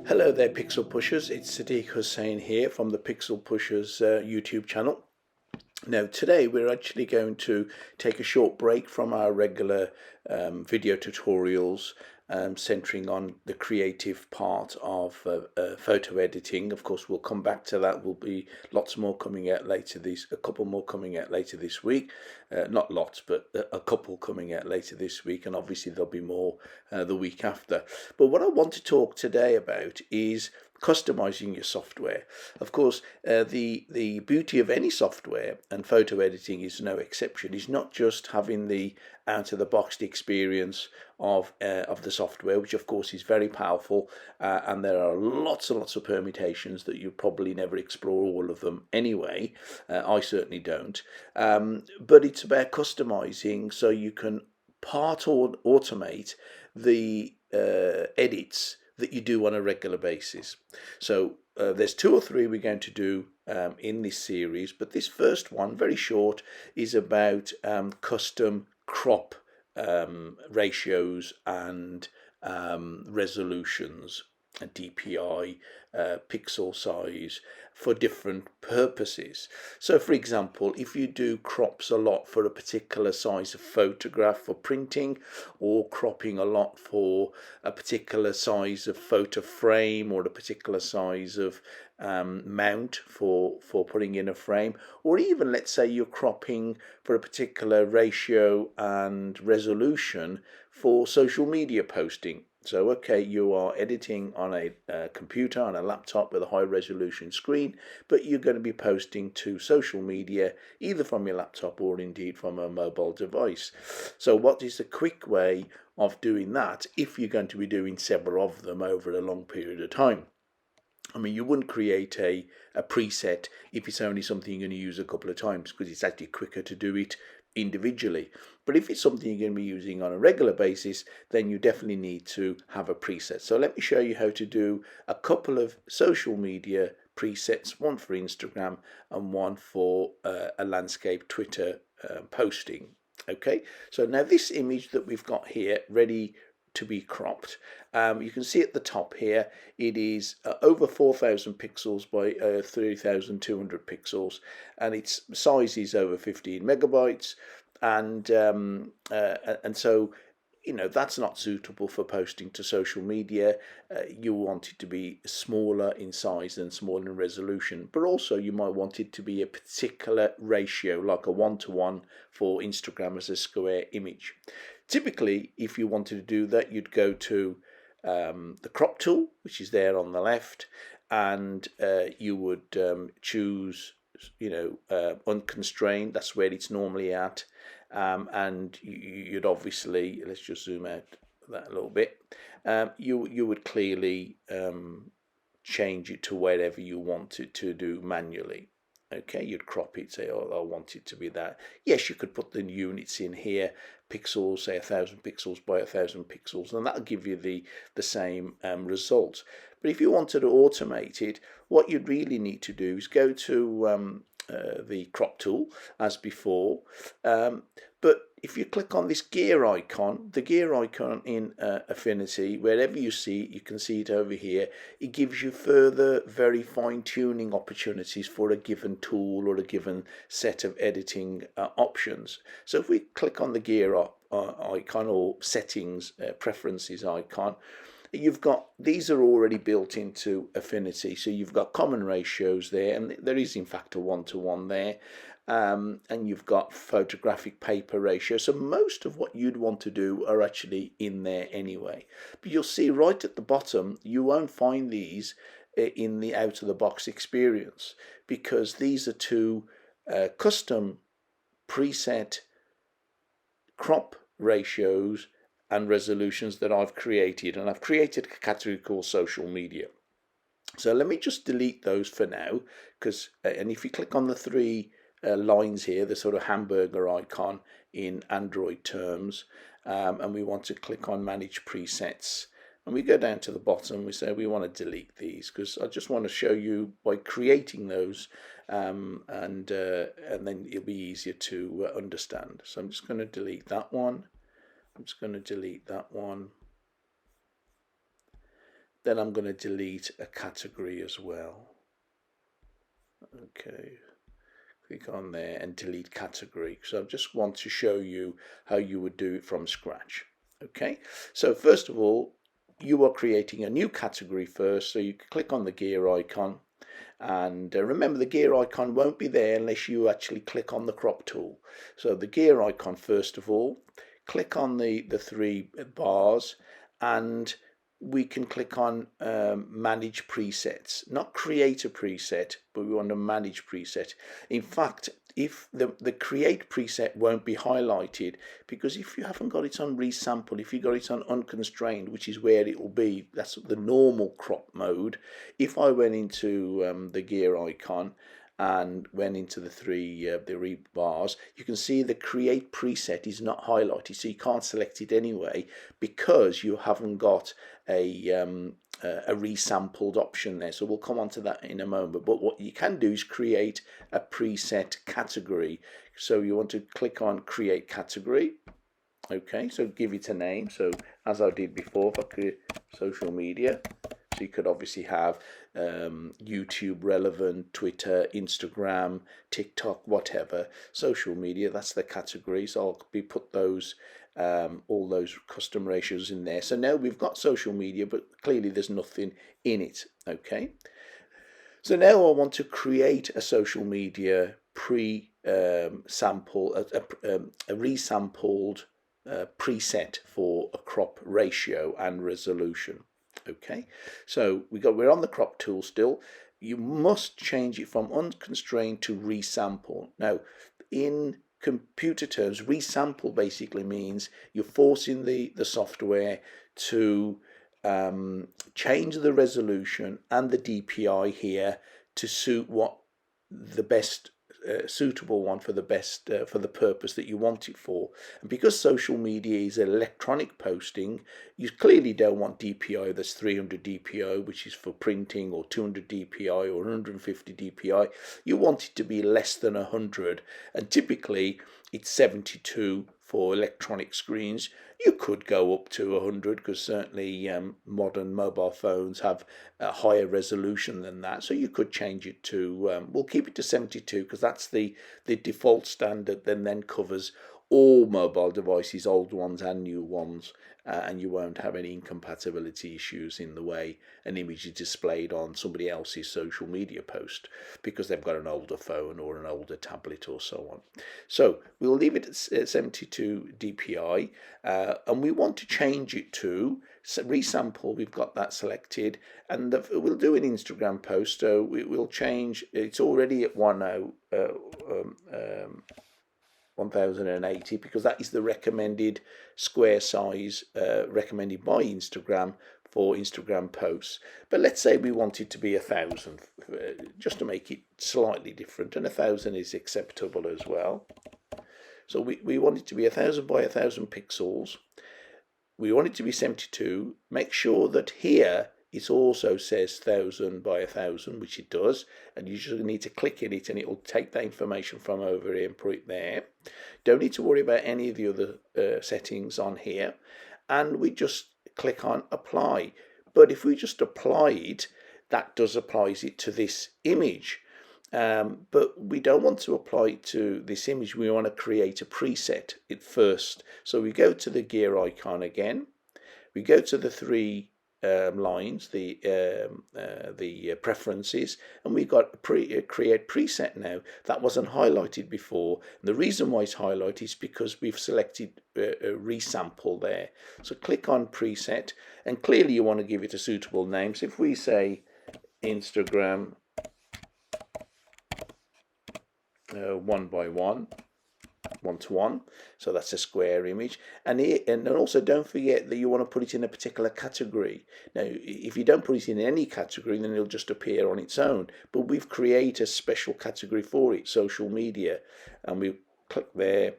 Hello there, Pixel Pushers. It's Sadiq Hussain here from the Pixel Pushers YouTube channel. Now, today we're actually going to take a short break from our regular video tutorials centering on the creative part of photo editing. Of course, we'll come back to that. Will be lots more coming out later a couple more coming out later this week. Not lots, but a couple coming out later this week, and obviously there'll be more the week after. But what I want to talk today about is customizing your software. Of course, the beauty of any software, and photo editing is no exception, is not just having the out of the box experience of the software, which of course is very powerful, and there are lots and lots of permutations that you probably never explore all of them anyway. I certainly don't. But it's about customizing so you can part or automate the edits that you do on a regular basis. So there's two or three we're going to do in this series, but this first one, very short, is about custom crop ratios and resolutions, DPI, pixel size for different purposes. So for example, if you do crops a lot for a particular size of photograph for printing, or cropping a lot for a particular size of photo frame, or a particular size of mount for putting in a frame, or even let's say you're cropping for a particular ratio and resolution for social media posting. So, okay, you are editing on a computer, on a laptop with a high resolution screen, but you're going to be posting to social media either from your laptop or indeed from a mobile device. So what is the quick way of doing that if you're going to be doing several of them over a long period of time? I mean, you wouldn't create a preset if it's only something you're going to use a couple of times, because it's actually quicker to do it individually. But if it's something you're going to be using on a regular basis, then you definitely need to have a preset. So let me show you how to do a couple of social media presets, one for Instagram and one for a landscape Twitter posting. Okay, so now this image that we've got here ready to be cropped. You can see at the top here it is over 4,000 pixels by 3,200 pixels, and its size is over 15 megabytes, and so that's not suitable for posting to social media. You want it to be smaller in size and smaller in resolution, but also you might want it to be a particular ratio, like a 1:1 for Instagram as a square image. Typically, if you wanted to do that, you'd go to the crop tool, which is there on the left, and you would choose, unconstrained. That's where it's normally at, and you'd obviously, let's just zoom out that a little bit. You would clearly change it to wherever you want it to do manually. Okay, you'd crop it, say, oh, I want it to be that. Yes, you could put the units in here, pixels, say 1,000 pixels by 1,000 pixels, and that'll give you the same result. But if you wanted to automate it, what you'd really need to do is go to the crop tool as before, but if you click on this gear icon, the gear icon in Affinity, wherever you see it, you can see it over here, it gives you further very fine-tuning opportunities for a given tool or a given set of editing options. So if we click on the gear icon, or settings preferences icon, you've got, these are already built into Affinity, so you've got common ratios there, and there is in fact a 1:1 there, and you've got photographic paper ratio. So most of what you'd want to do are actually in there anyway. But you'll see right at the bottom, you won't find these in the out of the box experience, because these are two custom preset crop ratios and resolutions that I've created, and I've created a category called social media. So let me just delete those for now, because and if you click on the three lines here, the sort of hamburger icon in Android terms, and we want to click on manage presets, and we go down to the bottom, we say we want to delete these, because I just want to show you by creating those, and then it'll be easier to understand. So I'm just going to delete that one. I'm just going to delete that one. then I'm going to delete a category as well. Okay, click on there and delete category. So I just want to show you how you would do it from scratch. Okay, so first of all, you are creating a new category first. So you click on the gear icon, and remember the gear icon won't be there unless you actually click on the crop tool. So the gear icon, first of all, click on the three bars, and we can click on manage presets, not create a preset, but we want to manage preset. In fact, if the create preset won't be highlighted, because if you haven't got it on resample, if you got it on unconstrained, which is where it will be, that's the normal crop mode. If I went into the gear icon and went into the three bars, you can see the create preset is not highlighted, so you can't select it anyway because you haven't got a resampled option there. So we'll come on to that in a moment, but what you can do is create a preset category. So you want to click on create category. Okay, so give it a name. So as I did before, if I could, social media. So you could obviously have YouTube relevant, Twitter, Instagram, TikTok, whatever, social media, that's the category. So I'll be put those all those custom ratios in there. So now we've got social media, but clearly there's nothing in it. Okay, so now I want to create a social media sample, a resampled preset for a crop ratio and resolution. Okay, so we're on the crop tool still. You must change it from unconstrained to resample. Now, in computer terms, resample basically means you're forcing the software to change the resolution and the DPI here to suit what the best suitable one for the best for the purpose that you want it for. And because social media is electronic posting, you clearly don't want DPI that's 300 DPI, which is for printing, or 200 DPI or 150 DPI. You want it to be less than 100, and typically it's 72 for electronic screens. You could go up to 100 because certainly modern mobile phones have a higher resolution than that. So you could change it to, we'll keep it to 72 because that's the default standard, then covers all mobile devices, old ones and new ones, and you won't have any incompatibility issues in the way an image is displayed on somebody else's social media post because they've got an older phone or an older tablet or so on. So we'll leave it at 72 DPI, and we want to change it to resample. We've got that selected, and we'll do an Instagram post. So we'll change. It's already at 1080 because that is the recommended square size recommended by Instagram for Instagram posts. But let's say we want it to be 1000 just to make it slightly different, and 1000 is acceptable as well. So we want it to be 1000 by 1000 pixels. We want it to be 72. Make sure that here it also says 1000 by 1000, which it does, and you just need to click in it and it will take that information from over here and put it there. Don't need to worry about any of the other settings on here, and we just click on apply. But if we just apply it, that does applies it to this image. But we don't want to apply it to this image. We want to create a preset at first. So we go to the gear icon again. We go to the three lines, the preferences, and we've got create preset now. That wasn't highlighted before. And the reason why it's highlighted is because we've selected a resample there. So click on preset, and clearly you want to give it a suitable name. So if we say Instagram 1:1, 1:1, so that's a square image, and also don't forget that you want to put it in a particular category. Now if you don't put it in any category, then it'll just appear on its own, but we've created a special category for it, social media, and we click there,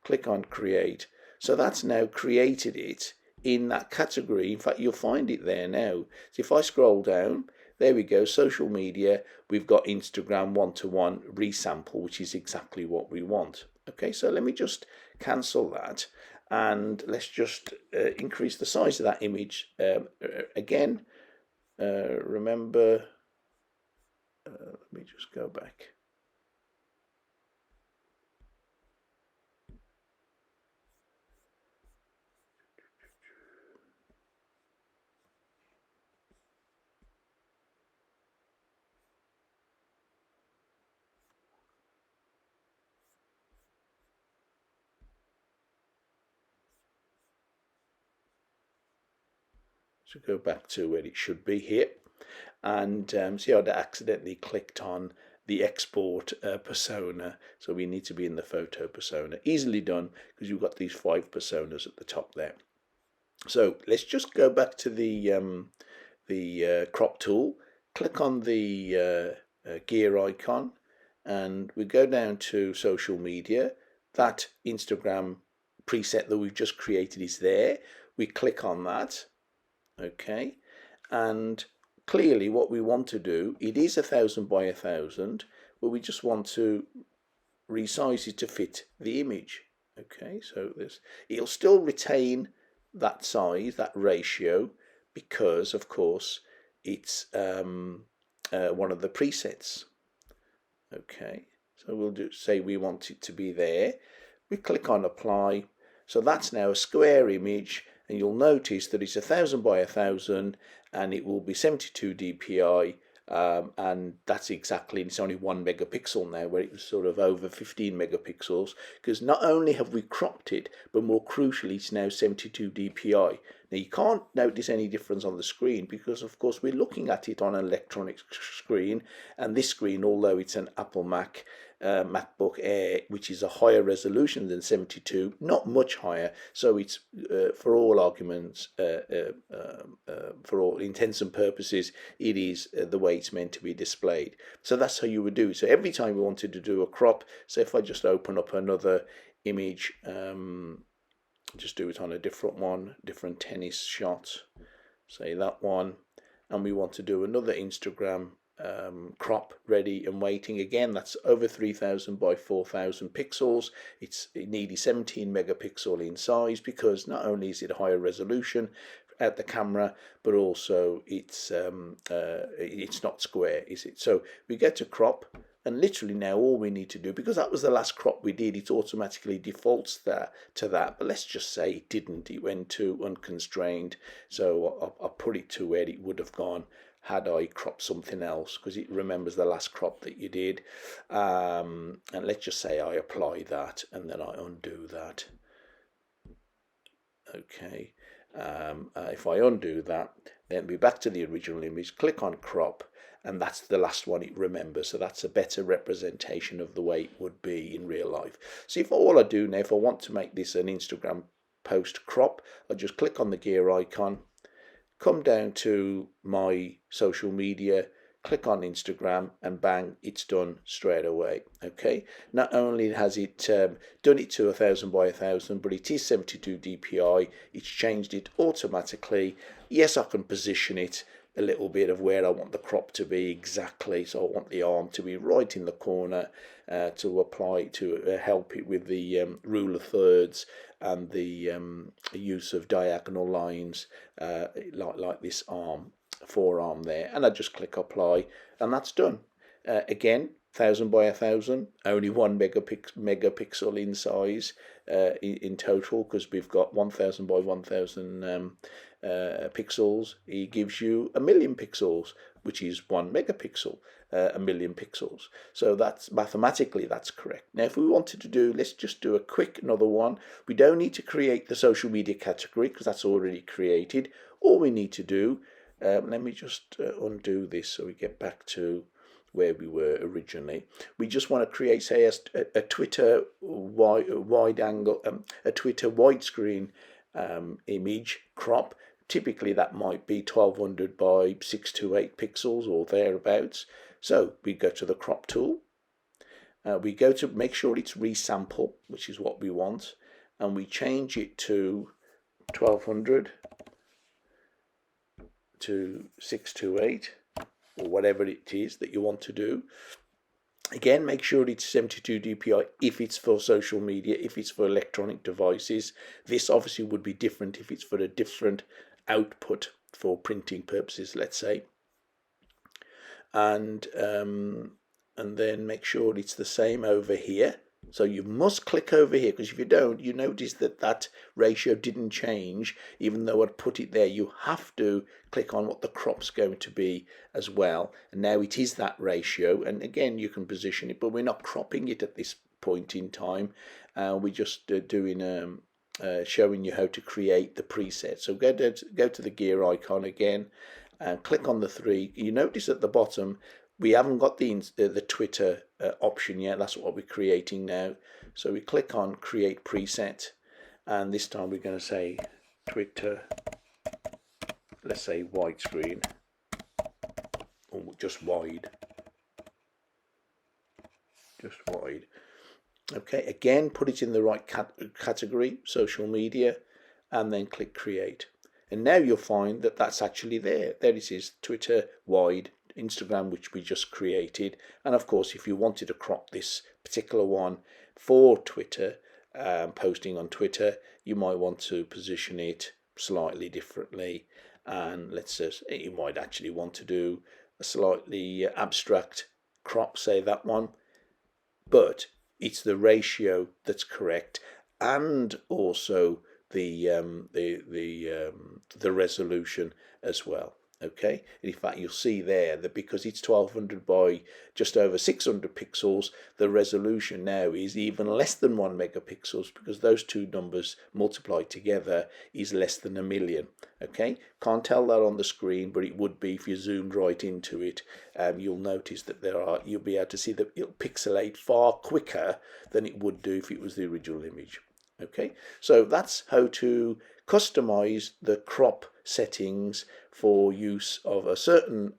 click on create. So that's now created it in that category. In fact, you'll find it there now. So if I scroll down, there we go, social media, we've got Instagram 1:1 resample, which is exactly what we want. Okay, so let me just cancel that, and let's just increase the size of that image again remember, let me just go back. So go back to where it should be here, and see how I accidentally clicked on the export persona. So we need to be in the photo persona. Easily done, because you've got these 5 personas at the top there. So let's just go back to the crop tool. Click on the gear icon, and we go down to social media. That Instagram preset that we've just created is there. We click on that. Okay, and clearly what we want to do, it is 1000 by 1000, but we just want to resize it to fit the image. Okay, so it'll still retain that size, that ratio, because of course it's one of the presets. Okay, so we'll say we want it to be there. We click on apply. So that's now a square image, and you'll notice that it's 1000 by 1000, and it will be 72 dpi, and that's exactly, it's only 1 megapixel now, where it was sort of over 15 megapixels, because not only have we cropped it, but more crucially, it's now 72 dpi. Now you can't notice any difference on the screen, because of course we're looking at it on an electronic screen, and this screen, although it's an Apple MacBook Air, which is a higher resolution than 72, not much higher, so it's for all arguments, for all intents and purposes, it is the way it's meant to be displayed. So that's how you would do it. So every time we wanted to do a crop, so if I just open up another image, just do it on a different one, different tennis shot, say that one, and we want to do another Instagram crop ready and waiting. Again, that's over 3000 by 4000 pixels. It's nearly 17 megapixel in size, because not only is it a higher resolution at the camera, but also it's not square, is it? So we get to crop, and literally now all we need to do, because that was the last crop we did, it automatically defaults to that, but let's just say it didn't, it went to unconstrained, so I'll put it to where it would have gone had I cropped something else, because it remembers the last crop that you did. And let's just say I apply that, and then I undo that. Okay, if I undo that, then be back to the original image, click on crop, and that's the last one it remembers. So that's a better representation of the way it would be in real life. So if all I do now, if I want to make this an Instagram post crop, I just click on the gear icon, come down to my social media, click on Instagram, and bang, it's done straight away. Okay, not only has it done it to 1000 by 1000, but it is 72 dpi. It's changed it automatically. Yes, I can position it a little bit of where I want the crop to be exactly. So I want the arm to be right in the corner, to apply to help it with the rule of thirds and the use of diagonal lines, like this forearm there, and I just click apply, and that's done. Again, 1000 by 1000, only 1 megapixel in size in total, because we've got 1000 by 1000 pixels. It gives you 1,000,000 pixels, which is 1 megapixel, 1,000,000 pixels. So that's mathematically that's correct. Now, if we wanted to do, let's just do a quick another one. We don't need to create the social media category, because that's already created. All we need to do, let me just undo this so we get back to where we were originally. We just want to create, say, a Twitter wide angle, a Twitter widescreen image crop. Typically that might be 1200 by 628 pixels or thereabouts. So we go to the crop tool. We go to make sure it's resample, which is what we want, and we change it to 1200 to 628, or whatever it is that you want to do. Again, make sure it's 72 dpi if it's for social media. If it's for electronic devices, this obviously would be different if it's for a different output for printing purposes, let's say. and then make sure it's the same over here. So you must click over here, because if you don't, you notice that that ratio didn't change even though I'd put it there. You have to click on what the crop's going to be as well, and now it is that ratio. And again, you can position it, but we're not cropping it at this point in time. We're just doing showing you how to create the preset. So go to the gear icon again and click on the three. You notice at the bottom we haven't got the Twitter option yet. That's what we're creating now. So we click on create preset, and this time we're going to say Twitter, let's say widescreen, or just wide. Okay, again, put it in the right category, social media, and then click create. And now you'll find that that's actually there. There it is, Twitter wide, Instagram, which we just created. And of course, if you wanted to crop this particular one for Twitter, posting on Twitter, you might want to position it slightly differently. And let's say you might actually want to do a slightly abstract crop, say that one. But it's the ratio that's correct, and also the resolution as well. Okay, in fact, you'll see there that because it's 1200 by just over 600 pixels, the resolution now is even less than 1 megapixels, because those two numbers multiplied together is less than 1,000,000. Okay, can't tell that on the screen, but it would be if you zoomed right into it. You'll notice that you'll be able to see that it'll pixelate far quicker than it would do if it was the original image. Okay, so that's how to customize the crop settings for use of a certain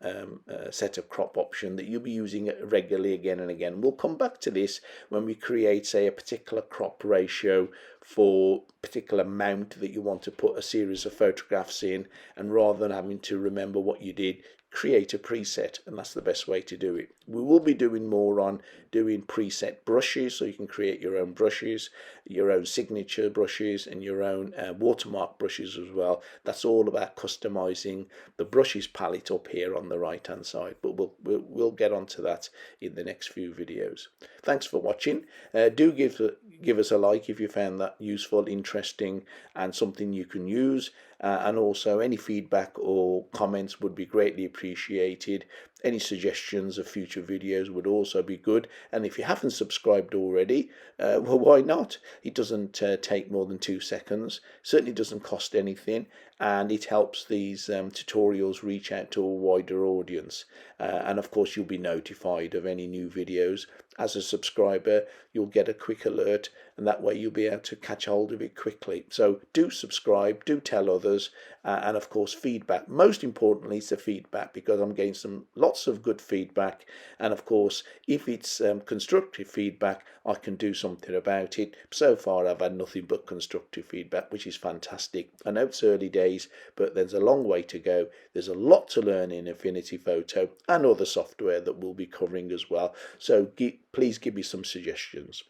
set of crop option that you'll be using regularly again and again. We'll come back to this when we create, say, a particular crop ratio for a particular mount that you want to put a series of photographs in, and rather than having to remember what you did, create a preset, and that's the best way to do it. We will be doing more on doing preset brushes, so you can create your own brushes, your own signature brushes, and your own watermark brushes as well. That's all about customizing the brushes palette up here on the right hand side, but we'll get onto that in the next few videos. Thanks for watching. Do give us a like if you found that useful, interesting, and something you can use. And also any feedback or comments would be greatly appreciated. Any suggestions of future videos would also be good. And if you haven't subscribed already, well, why not? It doesn't take more than 2 seconds. Certainly doesn't cost anything, and it helps these tutorials reach out to a wider audience. And of course, you'll be notified of any new videos. As a subscriber, you'll get a quick alert, and that way you'll be able to catch hold of it quickly. So do subscribe, do tell others, and of course feedback. Most importantly, it's the feedback, because I'm getting lots of good feedback, and of course if it's constructive feedback, I can do something about it. So far I've had nothing but constructive feedback, which is fantastic. I know it's early days, but there's a long way to go. There's a lot to learn in Affinity Photo and other software that we'll be covering as well. So please give me some suggestions.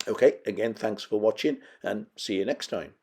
Okay, again, thanks for watching, and see you next time.